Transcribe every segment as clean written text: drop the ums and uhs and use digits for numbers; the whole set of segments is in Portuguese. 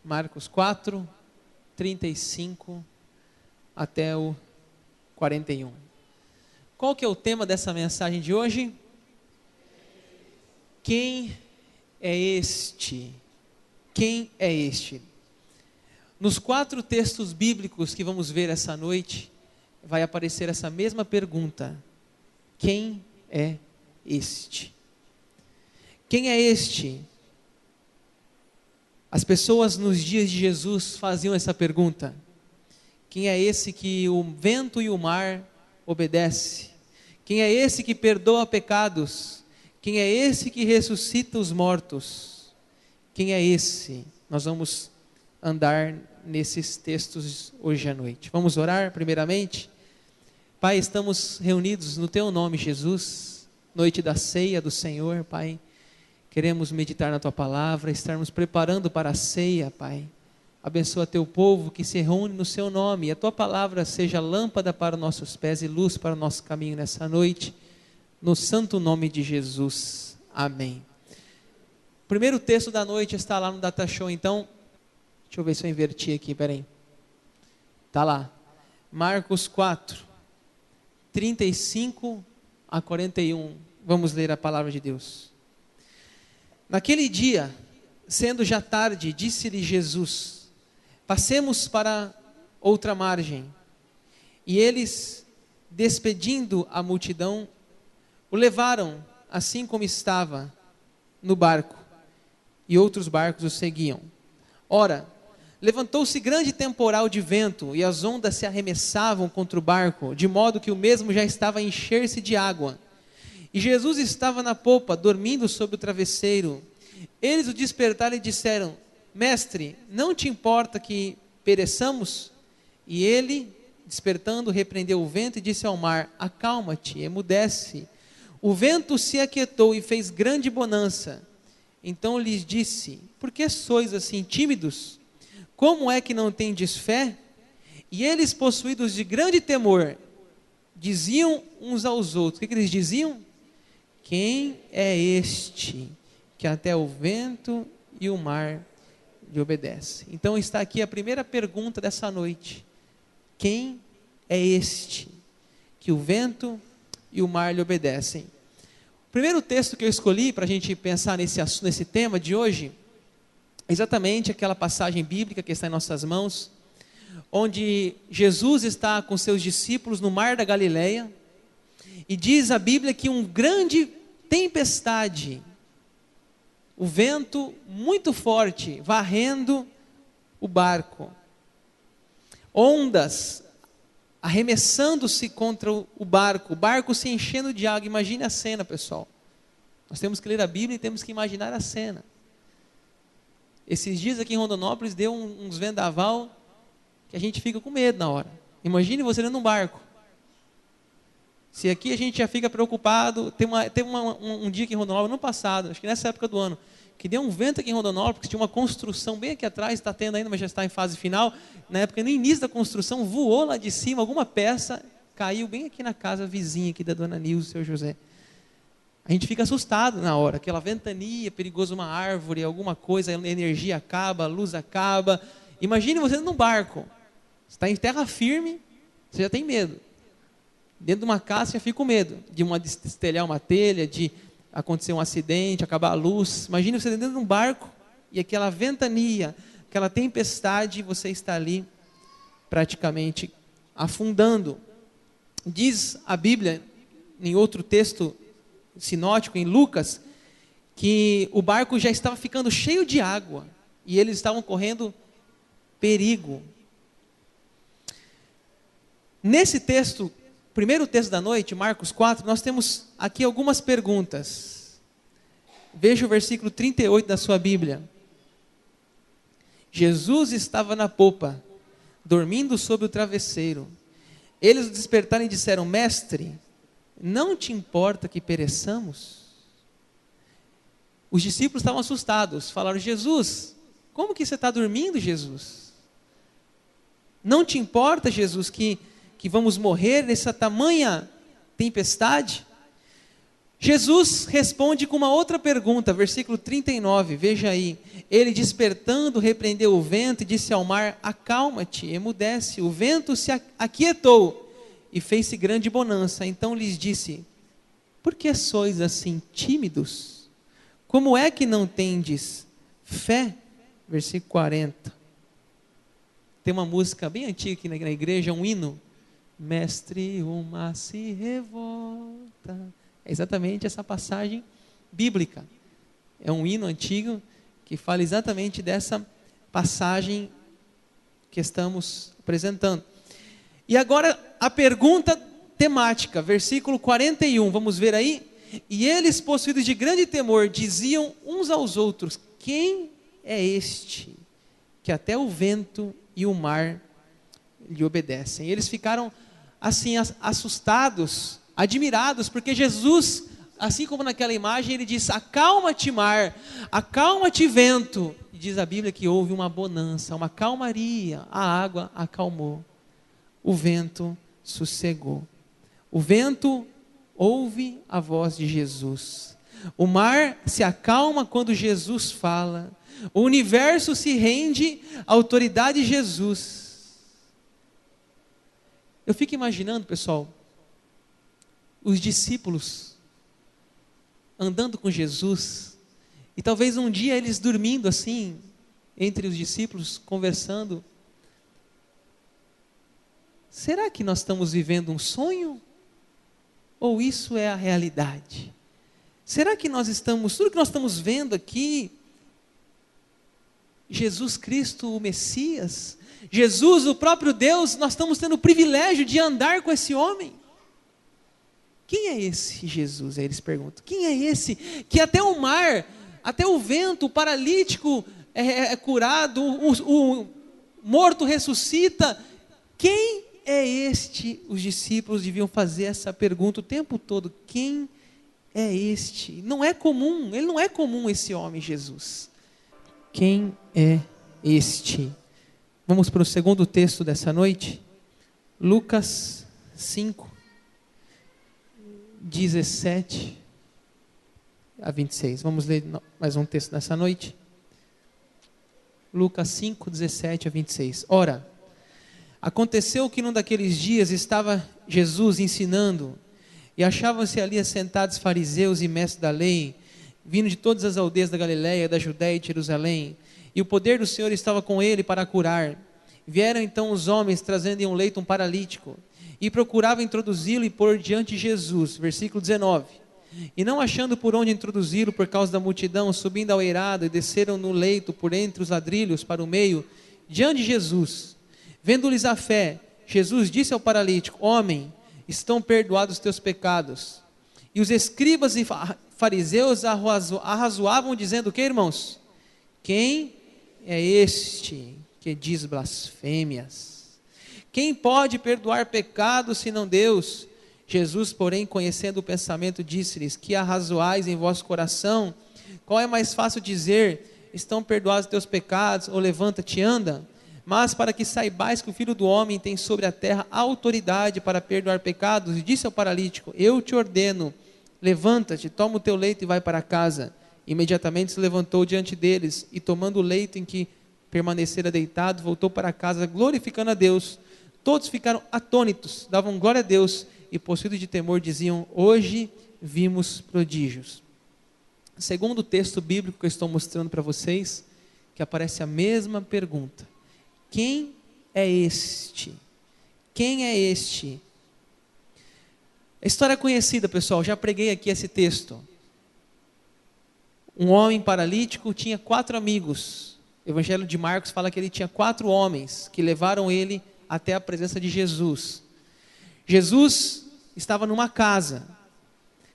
Marcos 4, 35 até o 41. Qual que é o tema dessa mensagem de hoje? Quem é este? Quem é este? Nos 4 textos bíblicos que vamos ver essa noite, vai aparecer essa mesma pergunta. Quem é este? Quem é este? As pessoas nos dias de Jesus faziam essa pergunta. Quem é esse que o vento e o mar obedecem? Quem é esse que perdoa pecados? Quem é esse que ressuscita os mortos? Quem é esse? Nós vamos andar nesses textos hoje à noite. Vamos orar primeiramente? Pai, estamos reunidos no Teu nome, Jesus, noite da ceia do Senhor, Pai. Queremos meditar na Tua palavra, estarmos preparando para a ceia, Pai. Abençoa Teu povo que se reúne no Seu nome, e a Tua palavra seja lâmpada para nossos pés e luz para o nosso caminho nessa noite, no santo nome de Jesus. Amém. O primeiro texto da noite está lá no Data Show, então, deixa eu ver se eu inverti aqui, peraí. Está lá, Marcos 4, 35 a 41, vamos ler a palavra de Deus. Naquele dia, sendo já tarde, disse-lhe Jesus: passemos para outra margem. E eles, despedindo a multidão, o levaram assim como estava no barco, e outros barcos o seguiam. Ora, levantou-se grande temporal de vento, e as ondas se arremessavam contra o barco, de modo que o mesmo já estava a encher-se de água. E Jesus estava na popa, dormindo sobre o travesseiro. Eles o despertaram e disseram: Mestre, não te importa que pereçamos? E ele, despertando, repreendeu o vento e disse ao mar: acalma-te, emudece. O vento se aquietou e fez grande bonança. Então lhes disse: por que sois assim tímidos? Como é que não tendes fé? E eles, possuídos de grande temor, diziam uns aos outros: o que eles diziam? Quem é este que até o vento e o mar lhe obedecem? Então está aqui a primeira pergunta dessa noite. Quem é este que o vento e o mar lhe obedecem? O primeiro texto que eu escolhi para a gente pensar nesse tema de hoje, é exatamente aquela passagem bíblica que está em nossas mãos, onde Jesus está com seus discípulos no mar da Galileia, e diz a Bíblia que uma grande tempestade, o vento muito forte, varrendo o barco, ondas arremessando-se contra o barco se enchendo de água. Imagine a cena, pessoal. Nós temos que ler a Bíblia e temos que imaginar a cena. Esses dias aqui em Rondonópolis deu uns vendaval que a gente fica com medo na hora. Imagine você dentro de um barco. Se aqui a gente já fica preocupado, teve um dia aqui em Rondonópolis, no passado, acho que nessa época do ano, que deu um vento aqui em Rondonópolis, que tinha uma construção bem aqui atrás, está tendo ainda, mas já está em fase final. Na época, no início da construção, voou lá de cima, alguma peça caiu bem aqui na casa vizinha aqui da dona Nilza, seu José. A gente fica assustado na hora, aquela ventania, perigoso uma árvore, alguma coisa, a energia acaba, a luz acaba. Imagine você num barco, você está em terra firme, você já tem medo. Dentro de uma casa você já fica com medo, de destelhar uma telha, de acontecer um acidente, acabar a luz. Imagine você dentro de um barco, e aquela ventania, aquela tempestade, você está ali praticamente afundando. Diz a Bíblia, em outro texto sinótico, em Lucas, que o barco já estava ficando cheio de água, e eles estavam correndo perigo. Nesse texto, primeiro texto da noite, Marcos 4, nós temos aqui algumas perguntas. Veja o versículo 38 da sua Bíblia. Jesus estava na popa, dormindo sobre o travesseiro. Eles o despertaram e disseram: Mestre, não te importa que pereçamos? Os discípulos estavam assustados, falaram: Jesus, como que você está dormindo, Jesus? Não te importa, Jesus, que vamos morrer nessa tamanha tempestade? Jesus responde com uma outra pergunta, versículo 39, veja aí. Ele, despertando, repreendeu o vento e disse ao mar: acalma-te, emudece. O vento se aquietou e fez-se grande bonança. Então lhes disse: por que sois assim tímidos? Como é que não tendes fé? Versículo 40. Tem uma música bem antiga aqui na igreja, um hino. Mestre, o mar se revolta. É exatamente essa passagem bíblica. É um hino antigo que fala exatamente dessa passagem que estamos apresentando. E agora a pergunta temática, versículo 41, vamos ver aí? E eles, possuídos de grande temor, diziam uns aos outros: quem é este que até o vento e o mar lhe obedecem? E eles ficaram assim assustados, admirados, porque Jesus, assim como naquela imagem, ele diz: acalma-te mar, acalma-te vento. E diz a Bíblia que houve uma bonança, uma calmaria, a água acalmou, o vento sossegou. O vento ouve a voz de Jesus, o mar se acalma quando Jesus fala, o universo se rende à autoridade de Jesus. Eu fico imaginando, pessoal, os discípulos andando com Jesus, e talvez um dia eles dormindo assim, entre os discípulos, conversando. Será que nós estamos vivendo um sonho? Ou isso é a realidade? Será que tudo que nós estamos vendo aqui, Jesus Cristo, o Messias, Jesus, o próprio Deus, nós estamos tendo o privilégio de andar com esse homem? Quem é esse Jesus? Aí eles perguntam: quem é esse que até o mar, até o vento, o paralítico é curado, o morto ressuscita? Quem é este? Os discípulos deviam fazer essa pergunta o tempo todo: quem é este? Não é comum, ele não é comum, esse homem Jesus. Quem é este? Vamos para o segundo texto dessa noite, Lucas 5, 17 a 26. Vamos ler mais um texto nessa noite. Lucas 5, 17 a 26. Ora, aconteceu que num daqueles dias estava Jesus ensinando, e achavam-se ali assentados fariseus e mestres da lei, vindo de todas as aldeias da Galiléia, da Judéia e de Jerusalém, e o poder do Senhor estava com ele para curar. Vieram então os homens, trazendo em um leito um paralítico, e procuravam introduzi-lo e pôr diante de Jesus. Versículo 19. E não achando por onde introduzi-lo por causa da multidão, subindo ao eirado, e desceram no leito por entre os ladrilhos para o meio, diante de Jesus. Vendo-lhes a fé, Jesus disse ao paralítico: homem, estão perdoados os teus pecados. E os escribas e fariseus arrazoavam, dizendo: o que, irmãos? Quem é este que diz blasfêmias? Quem pode perdoar pecados senão Deus? Jesus, porém, conhecendo o pensamento, disse-lhes: que arrazoais em vosso coração? Qual é mais fácil dizer: estão perdoados os teus pecados, ou levanta-te e anda? Mas para que saibais que o Filho do Homem tem sobre a terra autoridade para perdoar pecados, disse ao paralítico: eu te ordeno, levanta-te, toma o teu leito e vai para casa. Imediatamente se levantou diante deles, e tomando o leito em que permanecera deitado, voltou para casa, glorificando a Deus. Todos ficaram atônitos, davam glória a Deus, e possuídos de temor diziam: hoje vimos prodígios. Segundo o texto bíblico que eu estou mostrando para vocês, que aparece a mesma pergunta: quem é este? Quem é este? A história é conhecida, pessoal, já preguei aqui esse texto. Um homem paralítico tinha 4 amigos. O Evangelho de Marcos fala que ele tinha 4 homens que levaram ele até a presença de Jesus. Jesus estava numa casa.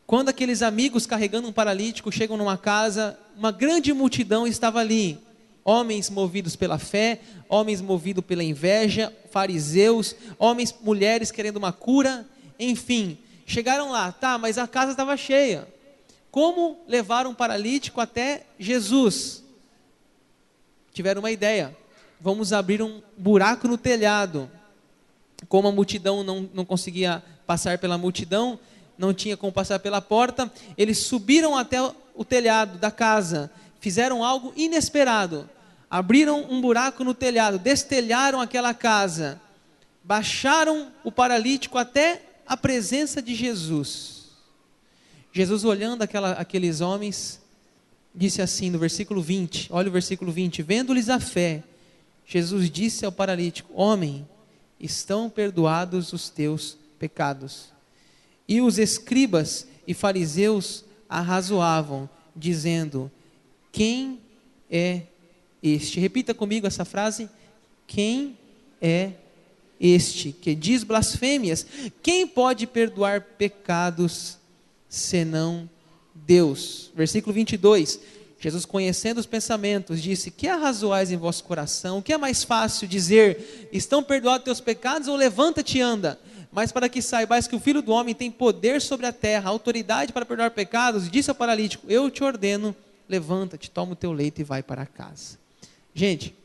Quando aqueles amigos carregando um paralítico chegam numa casa, uma grande multidão estava ali. Homens movidos pela fé, homens movidos pela inveja, fariseus, homens, mulheres querendo uma cura, enfim, chegaram lá, tá, mas a casa estava cheia. Como levar um paralítico até Jesus? Tiveram uma ideia: vamos abrir um buraco no telhado. Como a multidão não conseguia passar pela multidão, não tinha como passar pela porta, eles subiram até o telhado da casa, fizeram algo inesperado, abriram um buraco no telhado, destelharam aquela casa, baixaram o paralítico até a presença de Jesus. Jesus, olhando aqueles homens, disse assim no versículo 20, olha o versículo 20, vendo-lhes a fé, Jesus disse ao paralítico: homem, estão perdoados os teus pecados. E os escribas e fariseus arrazoavam, dizendo: quem é este? Repita comigo essa frase: quem é este que diz blasfêmias? Quem pode perdoar pecados senão Deus? Versículo 22, Jesus, conhecendo os pensamentos, disse: que arrazoais em vosso coração? O que é mais fácil dizer: estão perdoados teus pecados, ou levanta-te e anda? Mas para que saibais que o Filho do Homem tem poder sobre a terra, autoridade para perdoar pecados, disse ao paralítico: eu te ordeno, levanta-te, toma o teu leito e vai para casa. Gente,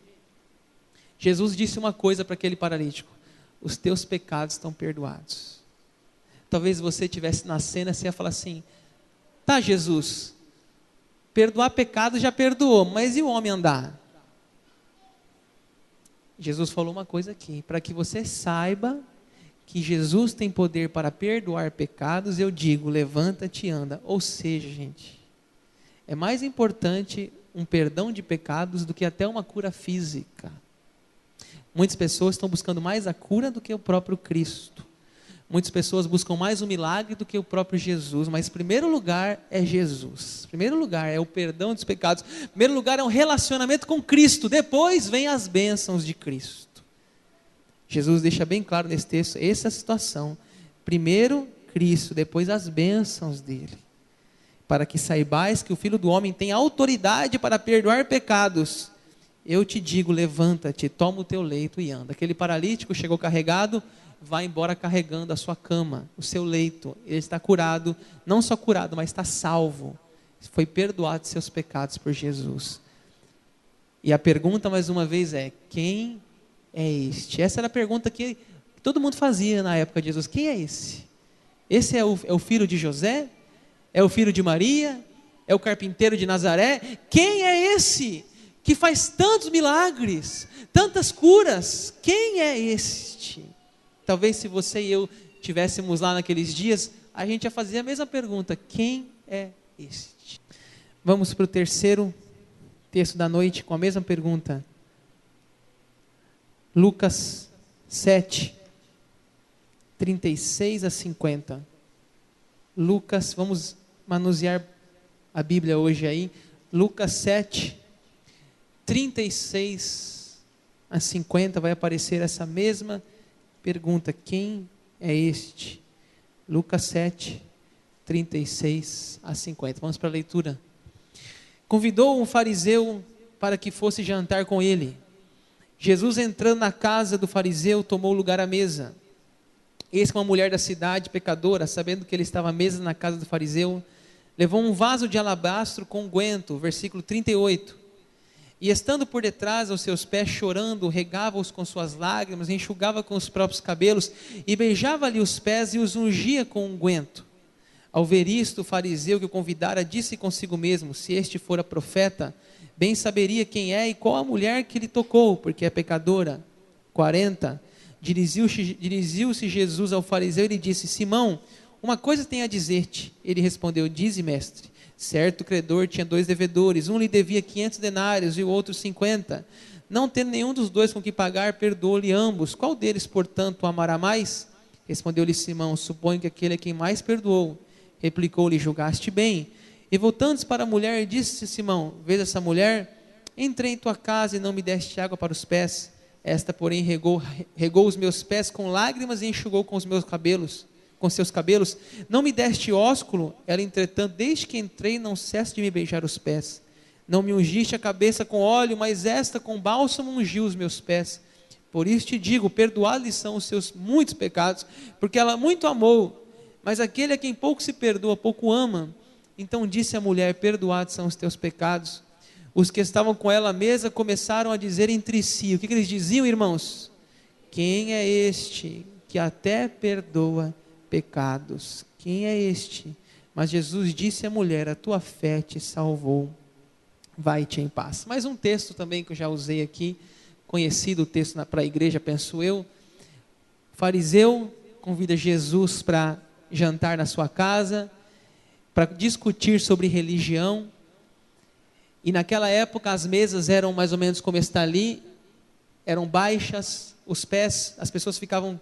Jesus disse uma coisa para aquele paralítico: os teus pecados estão perdoados. Talvez você estivesse na cena, você ia falar assim: tá, Jesus, perdoar pecado já perdoou, mas e o homem andar? Jesus falou uma coisa aqui, para que você saiba que Jesus tem poder para perdoar pecados, eu digo: levanta-te e anda. Ou seja, gente, é mais importante um perdão de pecados do que até uma cura física. Muitas pessoas estão buscando mais a cura do que o próprio Cristo. Muitas pessoas buscam mais um milagre do que o próprio Jesus, mas em primeiro lugar é Jesus. Em primeiro lugar é o perdão dos pecados. Em primeiro lugar é um relacionamento com Cristo. Depois vem as bênçãos de Cristo. Jesus deixa bem claro nesse texto essa situação. Primeiro Cristo, depois as bênçãos dele. Para que saibais que o Filho do Homem tem autoridade para perdoar pecados. Eu te digo, levanta-te, toma o teu leito e anda. Aquele paralítico chegou carregado, vai embora carregando a sua cama, o seu leito. Ele está curado, não só curado, mas está salvo. Foi perdoado de seus pecados por Jesus. E a pergunta mais uma vez é: quem é este? Essa era a pergunta que todo mundo fazia na época de Jesus: quem é esse? Esse é o filho de José? É o filho de Maria? É o carpinteiro de Nazaré? Quem é esse que faz tantos milagres, tantas curas? Quem é este? Talvez se você e eu estivéssemos lá naqueles dias, a gente ia fazer a mesma pergunta: quem é este? Vamos para o terceiro texto da noite com a mesma pergunta. Lucas 7, 36 a 50. Lucas, vamos manusear a Bíblia hoje aí. Lucas 7, 36 a 50, vai aparecer essa mesma pergunta: quem é este? Lucas 7, 36 a 50. Vamos para a leitura. Convidou um fariseu para que fosse jantar com ele. Jesus, entrando na casa do fariseu, tomou lugar à mesa. Eis que uma mulher da cidade, pecadora, sabendo que ele estava à mesa na casa do fariseu, levou um vaso de alabastro com unguento, versículo 38. E estando por detrás aos seus pés, chorando, regava-os com suas lágrimas, enxugava com os próprios cabelos, e beijava-lhe os pés e os ungia com unguento. Ao ver isto, o fariseu que o convidara disse consigo mesmo: se este fora profeta, bem saberia quem é e qual a mulher que lhe tocou, porque é pecadora. 40. Dirigiu-se Jesus ao fariseu e lhe disse: Simão, uma coisa tenho a dizer-te. Ele respondeu: dize, mestre. Certo credor tinha 2 devedores, um lhe devia 500 denários e o outro 50. Não tendo nenhum dos dois com que pagar, perdoou-lhe ambos. Qual deles, portanto, o amará mais? Respondeu-lhe Simão: suponho que aquele é quem mais perdoou. Replicou-lhe: julgaste bem. E voltando-se para a mulher, disse Simão: vês essa mulher? Entrei em tua casa e não me deste água para os pés. Esta, porém, regou os meus pés com lágrimas e enxugou com seus cabelos. Não me deste ósculo? Ela, entretanto, desde que entrei, não cessa de me beijar os pés. Não me ungiste a cabeça com óleo, mas esta com bálsamo ungiu os meus pés. Por isso te digo, perdoados são os seus muitos pecados, porque ela muito amou. Mas aquele a quem pouco se perdoa, pouco ama. Então disse a mulher: perdoados são os teus pecados. Os que estavam com ela à mesa começaram a dizer entre si. O que eles diziam, irmãos? Quem é este que até perdoa pecados? quem é este? Mas Jesus disse à mulher, a tua fé te salvou, vai-te em paz. Mais um texto também que eu já usei aqui, conhecido o texto para a igreja, penso eu. O fariseu convida Jesus para jantar na sua casa, para discutir sobre religião. E naquela época as mesas eram mais ou menos como está ali, eram baixas, os pés, as pessoas ficavam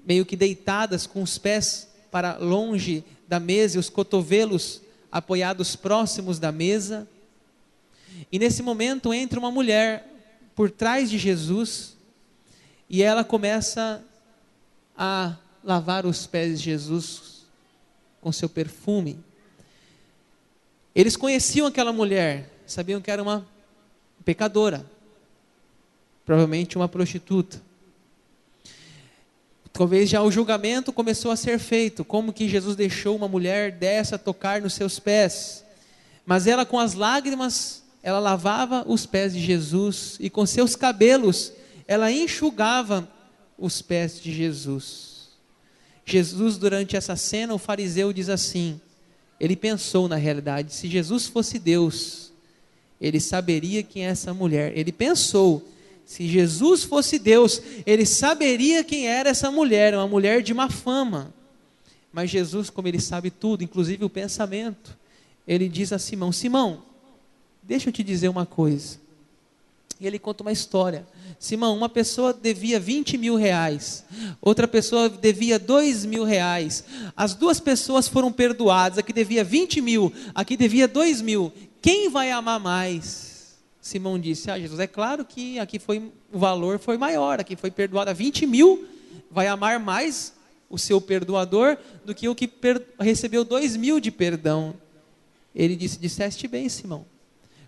meio que deitadas com os pés para longe da mesa e os cotovelos apoiados próximos da mesa. E nesse momento entra uma mulher por trás de Jesus e ela começa a lavar os pés de Jesus com seu perfume. Eles conheciam aquela mulher, sabiam que era uma pecadora, provavelmente uma prostituta. Talvez já o julgamento começou a ser feito, como que Jesus deixou uma mulher dessa tocar nos seus pés. Mas ela com as lágrimas, ela lavava os pés de Jesus e com seus cabelos, ela enxugava os pés de Jesus. Jesus, durante essa cena, o fariseu diz assim, ele pensou na realidade, se Jesus fosse Deus, ele saberia quem é essa mulher. Ele pensou, se Jesus fosse Deus, ele saberia quem era essa mulher, uma mulher de má fama. Mas Jesus, como ele sabe tudo, inclusive o pensamento, ele diz a Simão, Simão, deixa eu te dizer uma coisa. E ele conta uma história. Simão, uma pessoa devia 20 mil reais, outra pessoa devia 2 mil reais. As duas pessoas foram perdoadas, a que devia 20 mil, a que devia 2 mil. Quem vai amar mais? Simão disse, Jesus, é claro que aqui o valor foi maior, aqui foi perdoado a 20 mil, vai amar mais o seu perdoador do que o que recebeu 2 mil de perdão. Ele disse, disseste bem, Simão,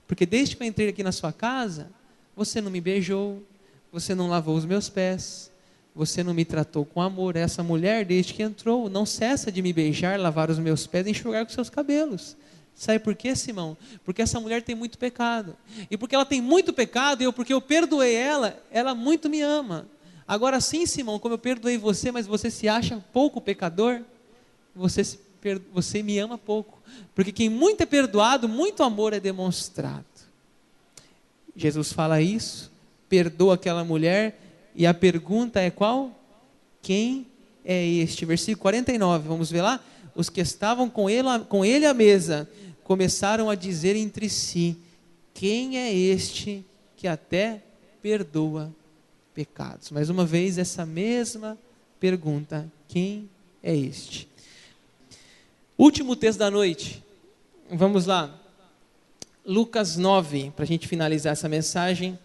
porque desde que eu entrei aqui na sua casa, você não me beijou, você não lavou os meus pés, você não me tratou com amor. Essa mulher, desde que entrou, não cessa de me beijar, lavar os meus pés e enxugar com seus cabelos. Sabe por quê, Simão? Porque essa mulher tem muito pecado. E porque ela tem muito pecado, porque eu perdoei ela, ela muito me ama. Agora sim, Simão, como eu perdoei você, mas você se acha pouco pecador, você me ama pouco. Porque quem muito é perdoado, muito amor é demonstrado. Jesus fala isso, perdoa aquela mulher, e a pergunta é qual? Quem é este? Versículo 49, vamos ver lá? Os que estavam com ele à mesa, começaram a dizer entre si, quem é este que até perdoa pecados? Mais uma vez, essa mesma pergunta, quem é este? Último texto da noite, vamos lá. Lucas 9, para a gente finalizar essa mensagem,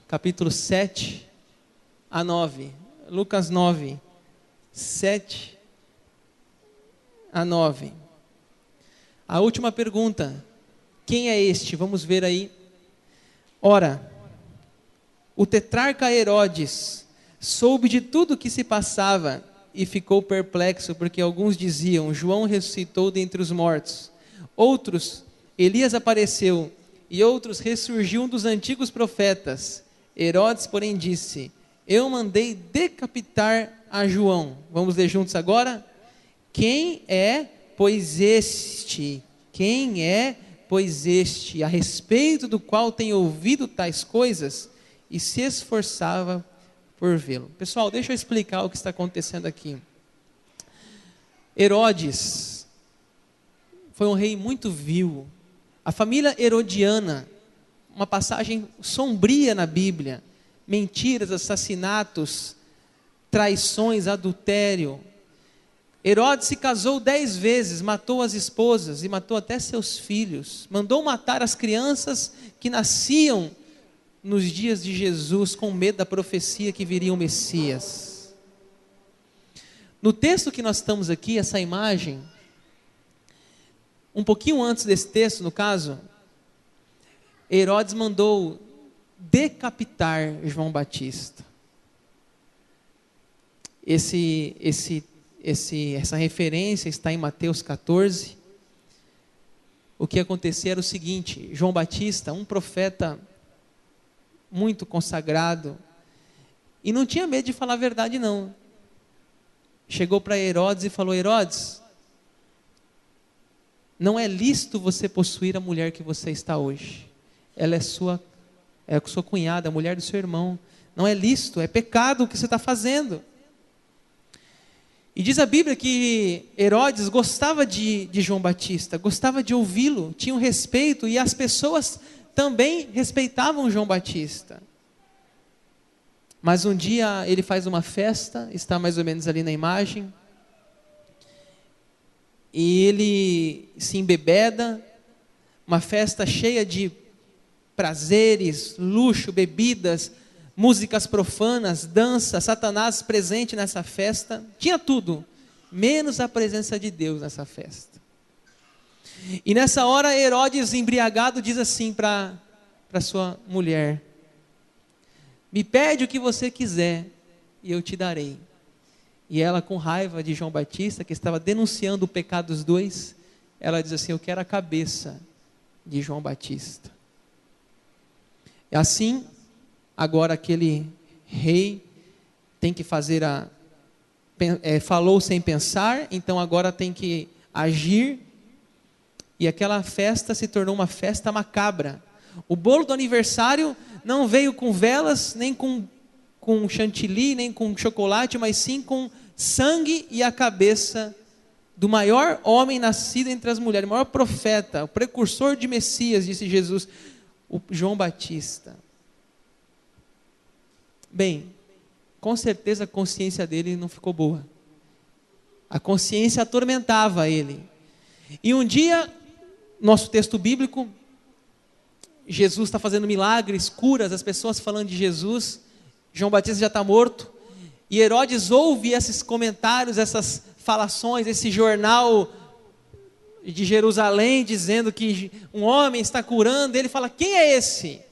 capítulo 7 a 9. Lucas 9, 7 a 9. A última pergunta, quem é este? Vamos ver aí. Ora, o tetrarca Herodes soube de tudo o que se passava e ficou perplexo, porque alguns diziam, João ressuscitou dentre os mortos, outros, Elias apareceu, e outros, ressurgiu um dos antigos profetas. Herodes, porém, disse, eu mandei decapitar a João. Vamos ler juntos agora? Quem é, pois este? Quem é, pois este, a respeito do qual tem ouvido tais coisas e se esforçava por vê-lo? Pessoal, deixa eu explicar o que está acontecendo aqui. Herodes foi um rei muito vil. A família herodiana, uma passagem sombria na Bíblia, mentiras, assassinatos, traições, adultério. Herodes se casou 10 vezes, matou as esposas e matou até seus filhos. Mandou matar as crianças que nasciam nos dias de Jesus, com medo da profecia que viria o Messias. No texto que nós estamos aqui, essa imagem, um pouquinho antes desse texto, no caso, Herodes mandou decapitar João Batista. Essa referência está em Mateus 14. O que acontecia era o seguinte, João Batista, um profeta muito consagrado, e não tinha medo de falar a verdade não. chegou para Herodes e falou: Herodes, não é lícito você possuir a mulher que você está hoje. Ela é sua cunhada, a mulher do seu irmão. Não é lícito, é pecado o que você está fazendo. E diz a Bíblia que Herodes gostava de João Batista, gostava de ouvi-lo, tinha um respeito, e as pessoas também respeitavam João Batista. Mas um dia ele faz uma festa, está mais ou menos ali na imagem, e ele se embebeda, uma festa cheia de prazeres, luxo, bebidas, músicas profanas, dança, Satanás presente nessa festa, tinha tudo, menos a presença de Deus nessa festa. E nessa hora Herodes, embriagado, diz assim para sua mulher: me pede o que você quiser e eu te darei. E ela, com raiva de João Batista, que estava denunciando o pecado dos dois, ela diz assim: eu quero a cabeça de João Batista. E assim, agora aquele rei tem que fazer falou sem pensar, então agora tem que agir, e aquela festa se tornou uma festa macabra. O bolo do aniversário não veio com velas, nem com chantilly, nem com chocolate, mas sim com sangue e a cabeça do maior homem nascido entre as mulheres, o maior profeta, o precursor de Messias, disse Jesus, o João Batista. Bem, com certeza a consciência dele não ficou boa. A consciência atormentava ele. E um dia, nosso texto bíblico, Jesus está fazendo milagres, curas, as pessoas falando de Jesus, João Batista já está morto, e Herodes ouve esses comentários, essas falações, esse jornal de Jerusalém, dizendo que um homem está curando, ele fala: quem é esse?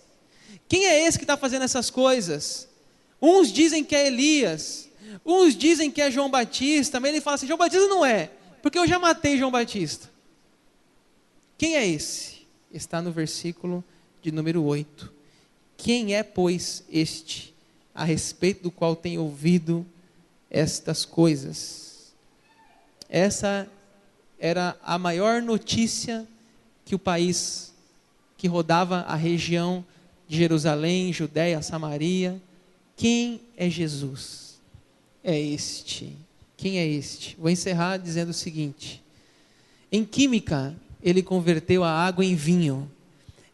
Quem é esse que está fazendo essas coisas? Uns dizem que é Elias, uns dizem que é João Batista, mas ele fala assim: João Batista não é, porque eu já matei João Batista. Quem é esse? Está no versículo de número 8. Quem é, pois, este, a respeito do qual tem ouvido estas coisas? Essa era a maior notícia que o país, que rodava a região de Jerusalém, Judéia, Samaria. Quem é Jesus? É este. Quem é este? Vou encerrar dizendo o seguinte: em química, ele converteu a água em vinho.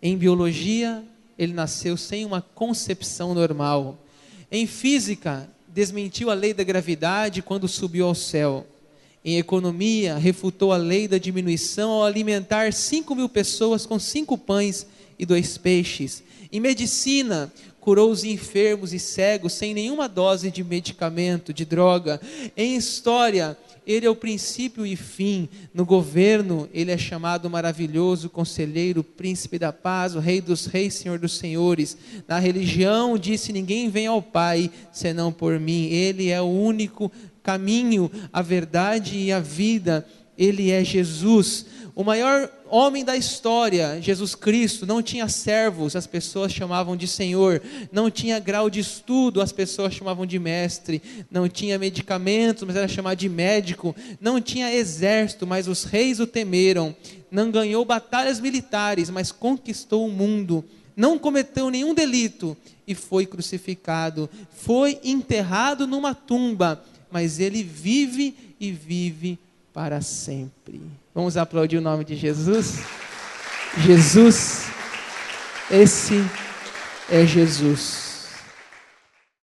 Em biologia, ele nasceu sem uma concepção normal. Em física, desmentiu a lei da gravidade quando subiu ao céu. Em economia, refutou a lei da diminuição ao alimentar 5.000 pessoas com 5 pães e 2 peixes. Em medicina, curou os enfermos e cegos sem nenhuma dose de medicamento, de droga. Em história, ele é o princípio e fim. No governo, ele é chamado maravilhoso, conselheiro, príncipe da paz, o rei dos reis, senhor dos senhores. Na religião, disse: ninguém vem ao Pai senão por mim. Ele é o único caminho, a verdade e a vida. Ele é Jesus, o maior homem da história. Jesus Cristo não tinha servos, as pessoas chamavam de Senhor. Não tinha grau de estudo, as pessoas chamavam de mestre. Não tinha medicamentos, mas era chamado de médico. Não tinha exército, mas os reis o temeram. Não ganhou batalhas militares, mas conquistou o mundo. Não cometeu nenhum delito e foi crucificado. Foi enterrado numa tumba, mas ele vive e vive para sempre. Vamos aplaudir o nome de Jesus? Jesus, esse é Jesus.